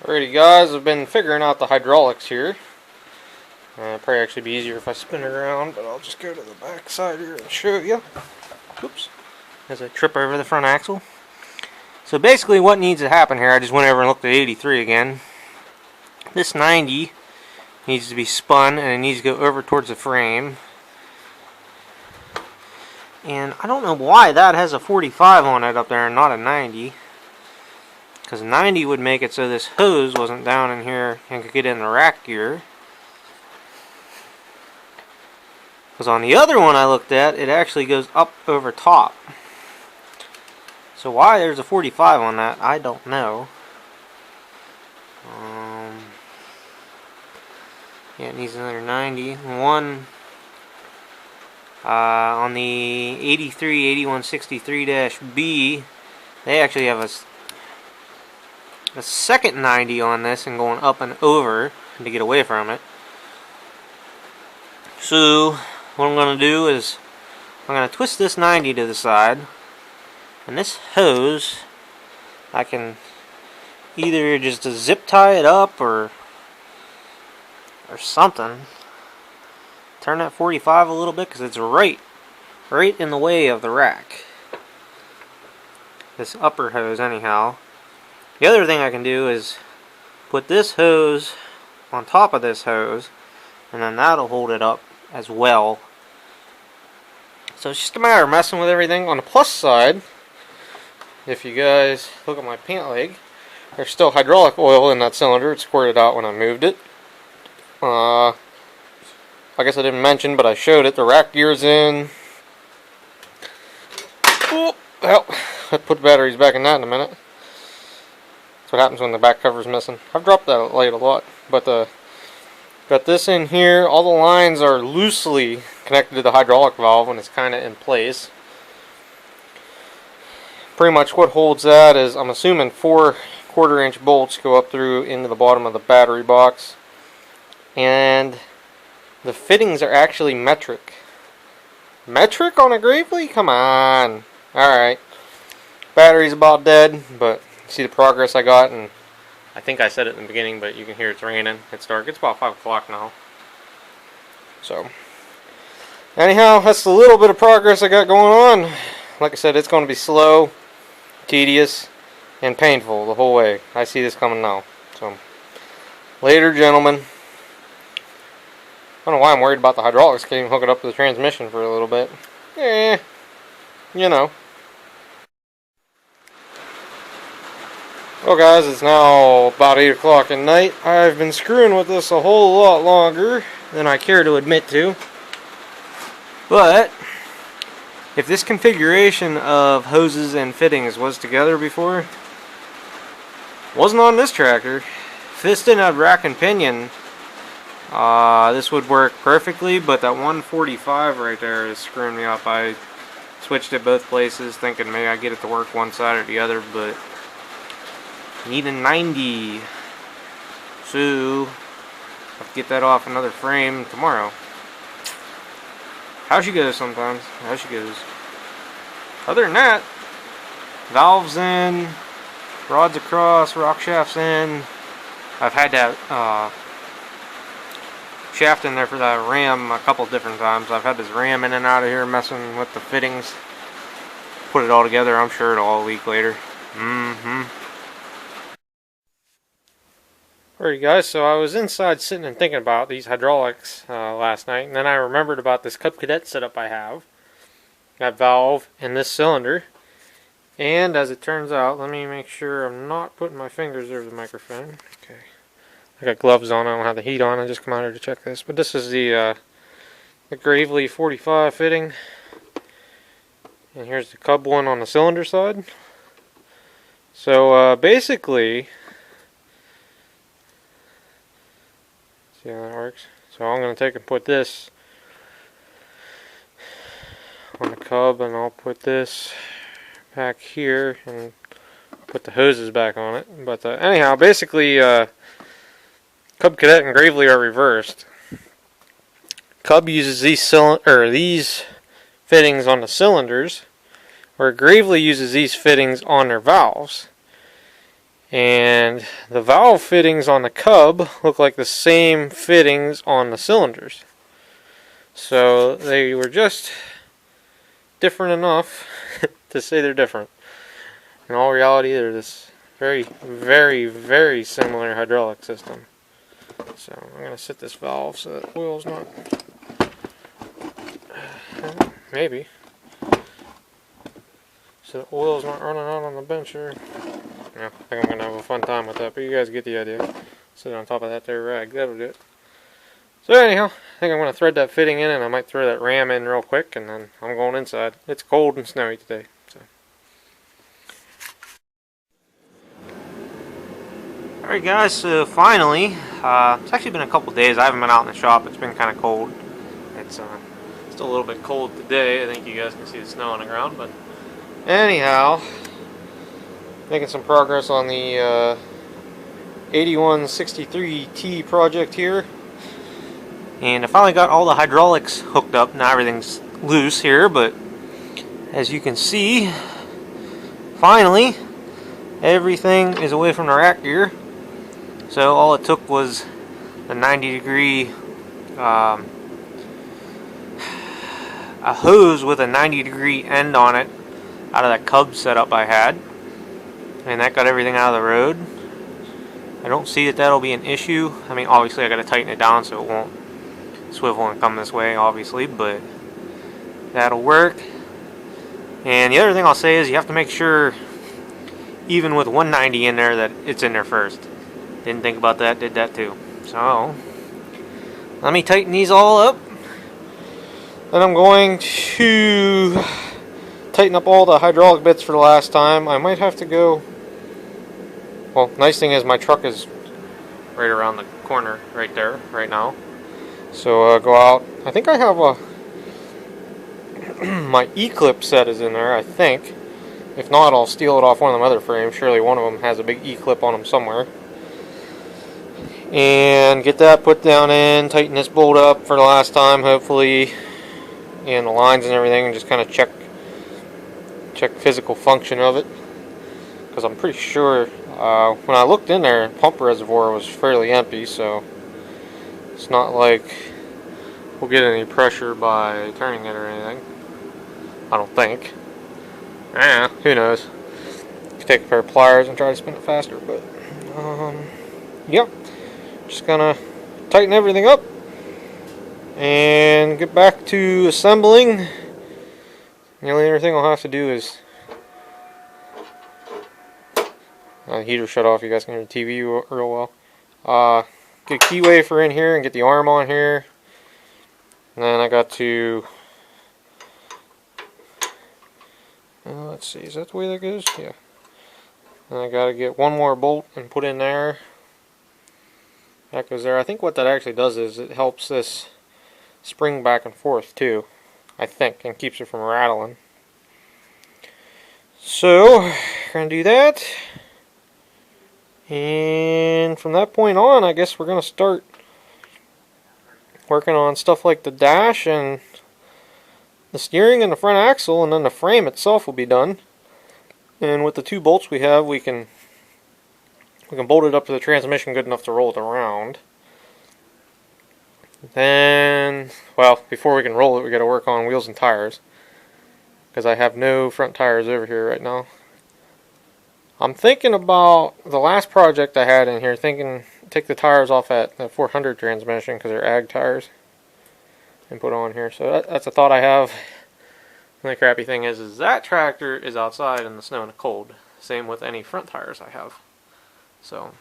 Alrighty guys, I've been figuring out the hydraulics here. Probably actually be easier if I spin it around, but I'll just go to the back side here and show you. Oops. As I trip over the front axle. So basically what needs to happen here, I just went over and looked at 83 again. This 90 needs to be spun and it needs to go over towards the frame. And I don't know why that has a 45 on it up there and not a 90. Because 90 would make it so this hose wasn't down in here and could get in the rack gear. Because on the other one I looked at, it actually goes up over top. So why there's a 45 on that, I don't know. Yeah, it needs another 90. One on the 83 8163-B, they actually have a second 90 on this and going up and over to get away from it. So what I'm going to do is I'm going to twist this 90 to the side, and this hose I can either just zip tie it up or something. Turn that 45 a little bit because it's right in the way of the rack. This upper hose anyhow. The other thing I can do is put this hose on top of this hose, and then that'll hold it up as well. So it's just a matter of messing with everything. On the plus side, if you guys look at my pant leg, there's still hydraulic oil in that cylinder. It squirted out when I moved it. I guess I didn't mention, but I showed it. The rack gear's in. Oh, well, I'll put the batteries back in that in a minute. That's what happens when the back cover's missing. I've dropped that light a lot, but got this in here. All the lines are loosely connected to the hydraulic valve when it's kind of in place. Pretty much what holds that is, I'm assuming 4 1/4-inch bolts go up through into the bottom of the battery box, and the fittings are actually metric. Metric on a Gravely? Come on. Alright. Battery's about dead, but see the progress I got, and I think I said it in the beginning, but you can hear it's raining. It's dark. It's about 5 o'clock now. So, anyhow, that's the little bit of progress I got going on. Like I said, it's going to be slow, tedious, and painful the whole way. I see this coming now. So, later, gentlemen. I don't know why I'm worried about the hydraulics. Can't even hook it up to the transmission for a little bit. You know. Well guys, it's now about 8 o'clock at night. I've been screwing with this a whole lot longer than I care to admit to. But if this configuration of hoses and fittings was together before, wasn't on this tractor. If this didn't have rack and pinion, this would work perfectly, but that 145 right there is screwing me up. I switched it both places thinking maybe I'd get it to work one side or the other, but need a 90. So I'll get that off another frame tomorrow. How she goes sometimes. How she goes. Other than that, valves in, rods across, rock shafts in. I've had that shaft in there for that ram a couple different times. I've had this ram in and out of here messing with the fittings. Put it all together. I'm sure it'll all leak later. Alright guys, so I was inside sitting and thinking about these hydraulics last night, and then I remembered about this Cub Cadet setup I have. That valve and this cylinder. And as it turns out, let me make sure I'm not putting my fingers over the microphone. Okay. I got gloves on, I don't have the heat on, I just come out here to check this. But this is the Gravely 45 fitting. And here's the Cub one on the cylinder side. So basically, see how that works? So I'm going to take and put this on the Cub, and I'll put this back here and put the hoses back on it. But anyhow, basically Cub Cadet and Gravely are reversed. Cub uses these fittings on the cylinders, where Gravely uses these fittings on their valves. And the valve fittings on the Cub look like the same fittings on the cylinders. So they were just different enough to say they're different. In all reality, they're this very, very, very similar hydraulic system. So I'm going to set this valve so that oil's not... maybe. So the oil's not running out on the bench here. Yeah, I think I'm going to have a fun time with that, but you guys get the idea. Sit on top of that there rag, that'll do it. So anyhow, I think I'm going to thread that fitting in, and I might throw that ram in real quick, and then I'm going inside. It's cold and snowy today. So. Alright guys, so finally, it's actually been a couple days. I haven't been out in the shop. It's been kind of cold. It's still a little bit cold today. I think you guys can see the snow on the ground, but anyhow, making some progress on the 8163T project here. And I finally got all the hydraulics hooked up. Now everything's loose here, but as you can see, finally, everything is away from the rack gear. So all it took was the 90-degree, a hose with a 90-degree end on it out of that Cub setup I had. And that got everything out of the road. I don't see that that'll be an issue. I mean, obviously I got to tighten it down so it won't swivel and come this way, obviously, but that'll work. And the other thing I'll say is you have to make sure, even with 190 in there, that it's in there first. Didn't think about that, did that too. So let me tighten these all up. Then I'm going to tighten up all the hydraulic bits for the last time. I might have to go... Well, nice thing is my truck is right around the corner right there, right now. So go out. I think I have a... my E-clip set is in there, I think. If not, I'll steal it off one of them other frames. Surely one of them has a big E-clip on them somewhere. And get that put down in, tighten this bolt up for the last time, hopefully, and the lines and everything, and just kind of check physical function of it. Because I'm pretty sure when I looked in there, pump reservoir was fairly empty, so it's not like we'll get any pressure by turning it or anything. I don't think. Who knows? Could take a pair of pliers and try to spin it faster, but yep. Just gonna tighten everything up and get back to assembling. The only other thing I'll have to do is the heater shut off. You guys can hear the TV real well. Get a key wafer in here and get the arm on here. And then I got to let's see, is that the way that goes? Yeah. And I got to get one more bolt and put in there. That goes there. I think what that actually does is it helps this spring back and forth too, I think, and keeps it from rattling. So, we're going to do that. And from that point on, I guess we're going to start working on stuff like the dash and the steering and the front axle, and then the frame itself will be done. And with the two bolts we have, we can bolt it up to the transmission good enough to roll it around. Then, well, before we can roll it, we got to work on wheels and tires, because I have no front tires over here right now. I'm thinking about the last project I had in here, thinking take the tires off at the 400 transmission because they're ag tires, and put on here. So that's a thought I have. And the crappy thing is that tractor is outside in the snow and the cold. Same with any front tires I have. So,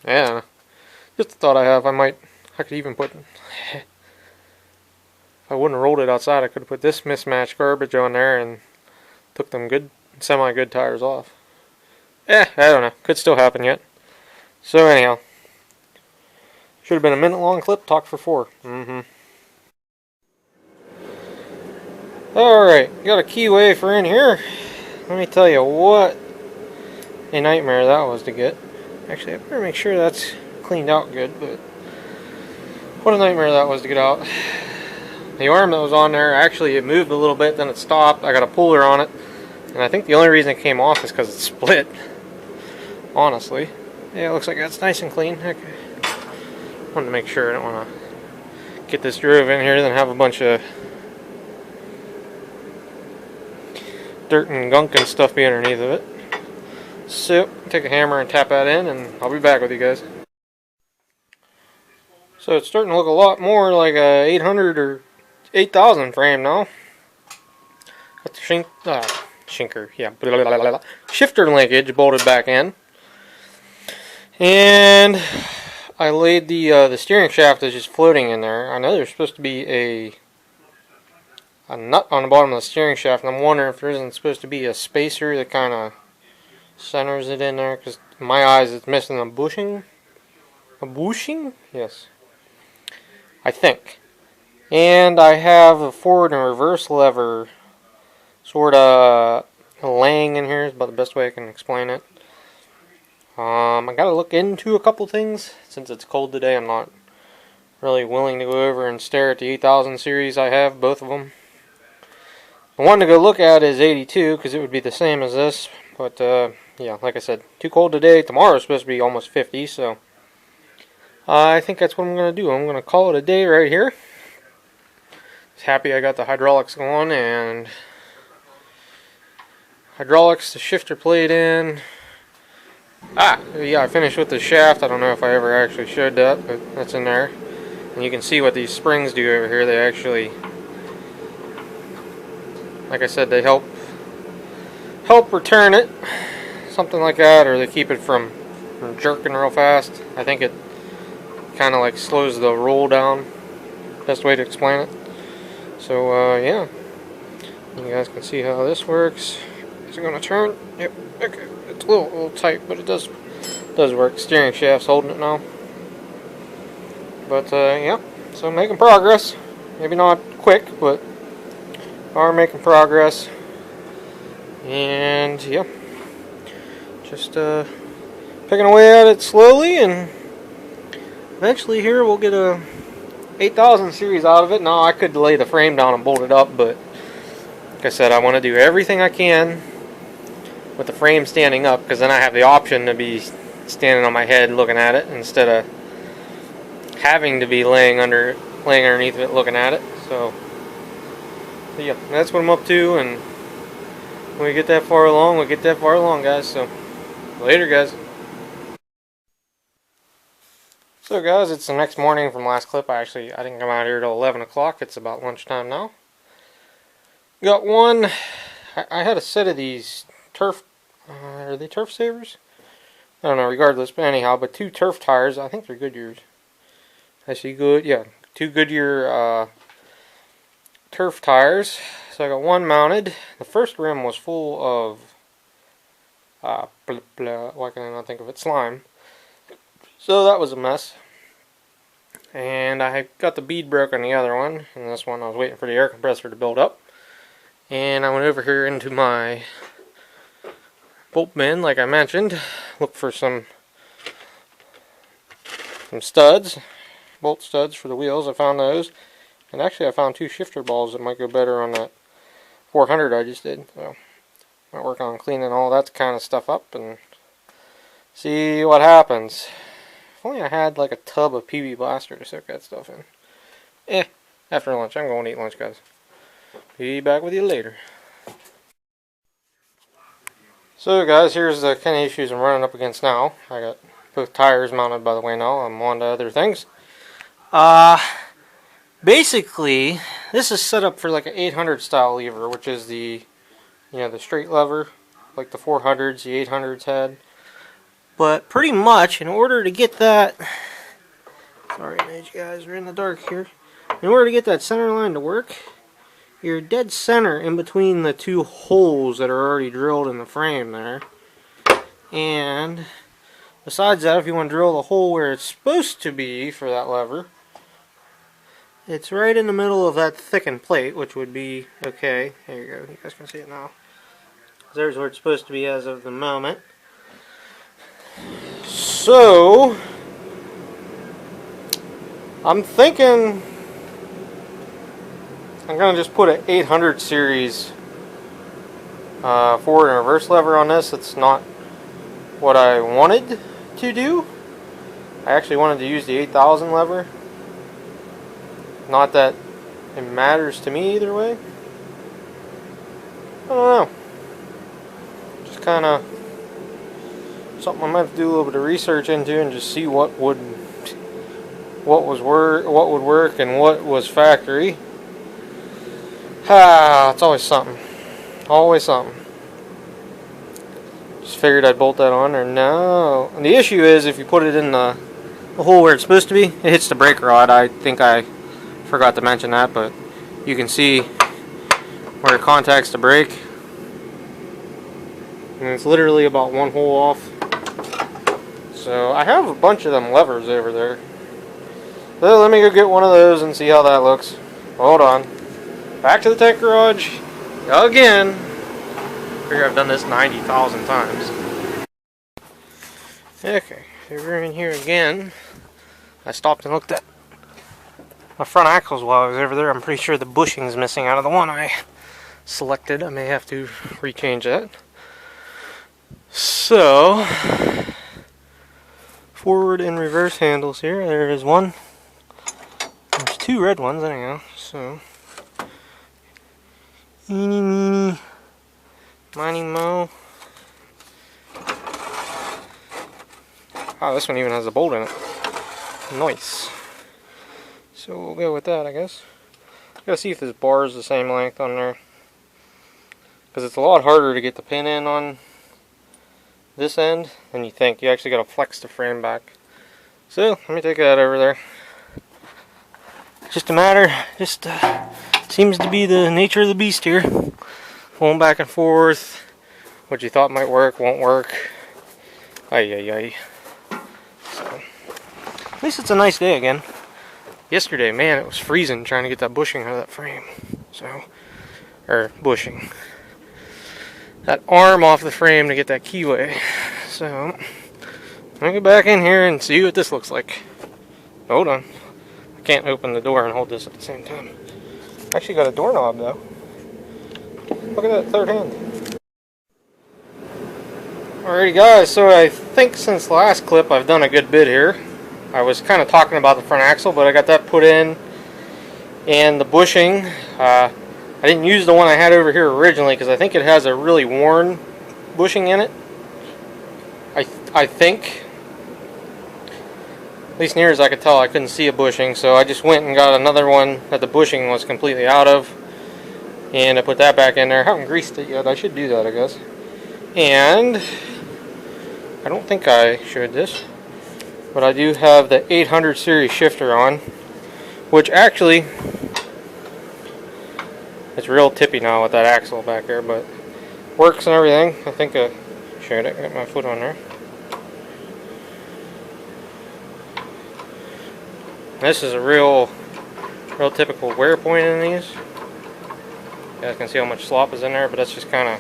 yeah, just a thought I have. I could even put, if I wouldn't have rolled it outside, I could have put this mismatched garbage on there and took them good, semi-good tires off. I don't know. Could still happen yet. So anyhow, should have been a minute-long clip. Talk for 4. Alright, got a key wafer in here. Let me tell you what a nightmare that was to get. Actually, I better make sure that's cleaned out good, but what a nightmare that was to get out. The arm that was on there, actually it moved a little bit, then it stopped. I got a puller on it, and I think the only reason it came off is because it split honestly. Yeah, it looks like that's nice and clean. Okay. Wanted to make sure. I don't want to get this drove in here, then have a bunch of dirt and gunk and stuff be underneath of it. So, take a hammer and tap that in, and I'll be back with you guys. So it's starting to look a lot more like a 800 or 8000 frame now. Got the shinker, yeah, shifter linkage bolted back in, and I laid the steering shaft is just floating in there. I know there's supposed to be a nut on the bottom of the steering shaft, and I'm wondering if there isn't supposed to be a spacer that kind of centers it in there, because in my eyes it's missing a bushing. A bushing? Yes. I think. And I have a forward and reverse lever sort of laying in here is about the best way I can explain it. I gotta look into a couple things. Since it's cold today, I'm not really willing to go over and stare at the 8000 series. I have both of them. The one to go look at is 82 because it would be the same as this. But yeah, like I said, too cold today. Tomorrow's supposed to be almost 50, so I think that's what I'm going to do. I'm going to call it a day right here. Just happy I got the hydraulics going, and hydraulics, the shifter plate in. Yeah, I finished with the shaft. I don't know if I ever actually showed that, but that's in there. And you can see what these springs do over here. They actually, like I said, they help return it. Something like that, or they keep it from jerking real fast. I think it kind of like slows the roll down. Best way to explain it. So yeah, you guys can see how this works. Is it going to turn? Yep. Okay. It's a little tight, but it does work. Steering shaft's holding it now. But yeah, so making progress. Maybe not quick, but are making progress. And yeah, just picking away at it slowly, and eventually here we'll get a 8000 series out of it. Now I could lay the frame down and bolt it up, but like I said, I want to do everything I can with the frame standing up, because then I have the option to be standing on my head looking at it instead of having to be laying underneath it looking at it. So yeah, that's what I'm up to, and when we get that far along, we'll get that far along, guys. So later, guys. So guys, it's the next morning from last clip. I didn't come out here till 11 o'clock. It's about lunchtime now. Got one. I had a set of these turf. Are they turf savers? I don't know. Regardless, but anyhow, but 2 turf tires. I think they're Goodyears. I see good. Yeah, 2 Goodyear turf tires. So I got one mounted. The first rim was full of why can I not think of it? Slime. So that was a mess. And I got the bead broke on the other one. And this one I was waiting for the air compressor to build up. And I went over here into my bolt bin, like I mentioned. Look for some studs. Bolt studs for the wheels. I found those. And actually I found 2 shifter balls that might go better on that 400 I just did. So might work on cleaning all that kind of stuff up and see what happens. If only I had like a tub of PB Blaster to soak that stuff in. After lunch. I'm going to eat lunch, guys. Be back with you later. So guys, here's the kind of issues I'm running up against now. I got both tires mounted, by the way, now. I'm on to other things. Basically, this is set up for like an 800 style lever, which is the straight lever, like the 400s, the 800s had. But pretty much, in order to get that, sorry guys, we're in the dark here. In order to get that center line to work, you're dead center in between the 2 holes that are already drilled in the frame there. And besides that, if you want to drill the hole where it's supposed to be for that lever, it's right in the middle of that thickened plate, which would be okay. There you go. You guys can see it now. There's where it's supposed to be as of the moment. So I'm thinking I'm going to just put an 800 series forward and reverse lever on this. It's not what I wanted to do. I actually wanted to use the 8000 lever. Not that it matters to me either way. I don't know. Just kind of something I might have to do a little bit of research into and just see what would work and what was factory. It's always something. Always something. Just figured I'd bolt that on there. No. And the issue is if you put it in the hole where it's supposed to be, it hits the brake rod. I think I forgot to mention that, but you can see where it contacts the brake. And it's literally about one hole off. So I have a bunch of them levers over there. So let me go get one of those and see how that looks. Hold on. Back to the tech garage again. Figure I've done this 90,000 times. Okay, so we're in here again. I stopped and looked at my front axles while I was over there. I'm pretty sure the bushing's missing out of the one I selected. I may have to rechange that. So, forward and reverse handles here. There is one. There's two red ones anyhow. So, eeny, meeny, miny, mo. Oh, this one even has a bolt in it. Nice. So we'll go with that, I guess. Gotta see if this bar is the same length on there, because it's a lot harder to get the pin in on this end than you think. You actually gotta flex the frame back. So let me take that over there. Just a matter, seems to be the nature of the beast here. Going back and forth. What you thought might work won't work. Ay ay ay. So, at least it's a nice day again. Yesterday, man, it was freezing trying to get that bushing out of that frame. So, or bushing. That arm off the frame to get that keyway. So, I'm gonna go back in here and see what this looks like. Hold on. I can't open the door and hold this at the same time. Actually got a doorknob though. Look at that third hand. Alrighty guys, so I think since the last clip I've done a good bit here. I was kind of talking about the front axle, but I got that put in. And the bushing, I didn't use the one I had over here originally because I think it has a really worn bushing in it. I think. At least near as I could tell, I couldn't see a bushing, so I just went and got another one that the bushing was completely out of. And I put that back in there. I haven't greased it yet. I should do that, I guess. And I don't think I showed this, but I do have the 800 series shifter on, which actually, it's real tippy now with that axle back there, but works and everything. I think I showed it. Got my foot on there. This is a real typical wear point in these. You guys can see how much slop is in there, but that's just kind of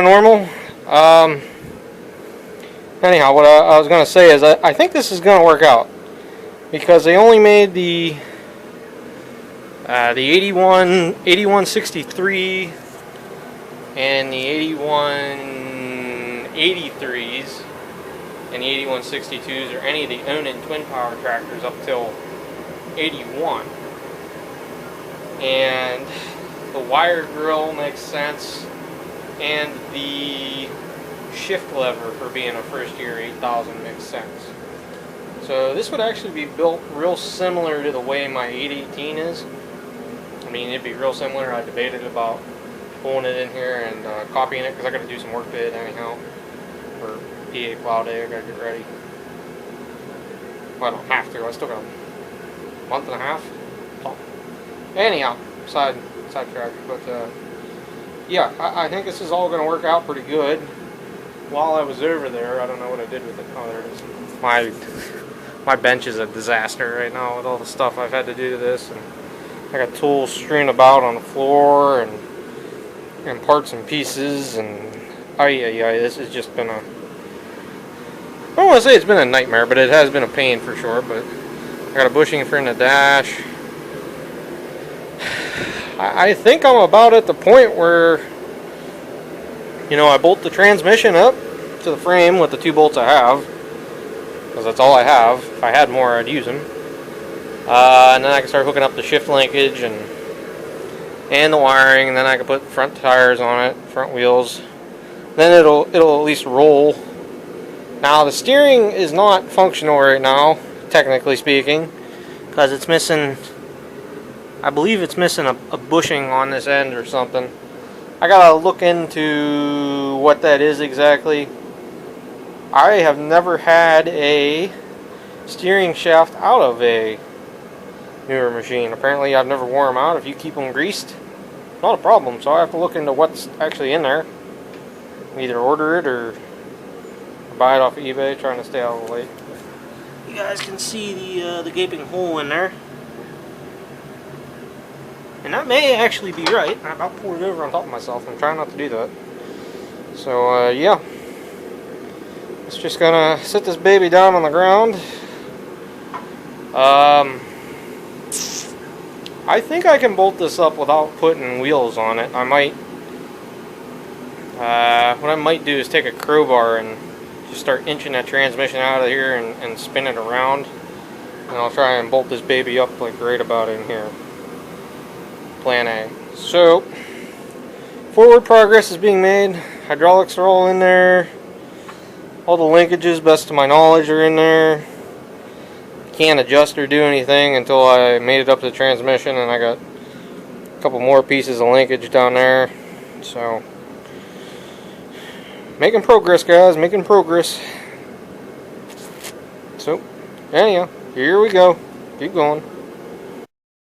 normal. Anyhow, what I was going to say is I think this is going to work out, because they only made the 8163 and the 8183s and the 8162s or any of the Onan twin power tractors up till 81. And the wire grill makes sense, and the shift lever for being a first year 8000 makes sense. So this would actually be built real similar to the way my 818 is. I mean, it'd be real similar. I debated about pulling it in here and copying it, because I got to do some work to it anyhow for PA plow day. I got to get ready. Well, I don't have to. I still got a month and a half. Oh. Anyhow, sidetrack. But yeah, I think this is all going to work out pretty good. While I was over there, I don't know what I did with it. Oh, there it is. My bench is a disaster right now with all the stuff I've had to do to this, and I got tools strewn about on the floor and parts and pieces, and this has just been a, I don't want to say it's been a nightmare, but it has been a pain for sure. But I got a bushing for in the dash. I think I'm about at the point where, you know, I bolt the transmission up to the frame with the 2 bolts I have, because that's all I have. If I had more, I'd use them. And then I can start hooking up the shift linkage and the wiring, and then I can put front tires on it, front wheels. Then it'll at least roll. Now the steering is not functional right now, technically speaking, because it's missing, I believe it's missing a bushing on this end or something. I gotta look into what that is exactly. I have never had a steering shaft out of a newer machine. Apparently I've never wore them out. If you keep them greased, not a problem. So I have to look into what's actually in there. Either order it or buy it off of eBay, trying to stay out of the light. You guys can see the gaping hole in there. And that may actually be right. I about poured it over on top of myself. I'm trying not to do that. So, yeah. It's just gonna sit this baby down on the ground. I think I can bolt this up without putting wheels on it. I might. What I might do is take a crowbar and just start inching that transmission out of here and spin it around. And I'll try and bolt this baby up like right about in here. Plan A. So, forward progress is being made. Hydraulics are all in there. All the linkages, best of my knowledge, are in there. Can't adjust or do anything until I made it up to the transmission, and I got a couple more pieces of linkage down there. So, making progress, guys, making progress. So, anyhow, here we go. Keep going.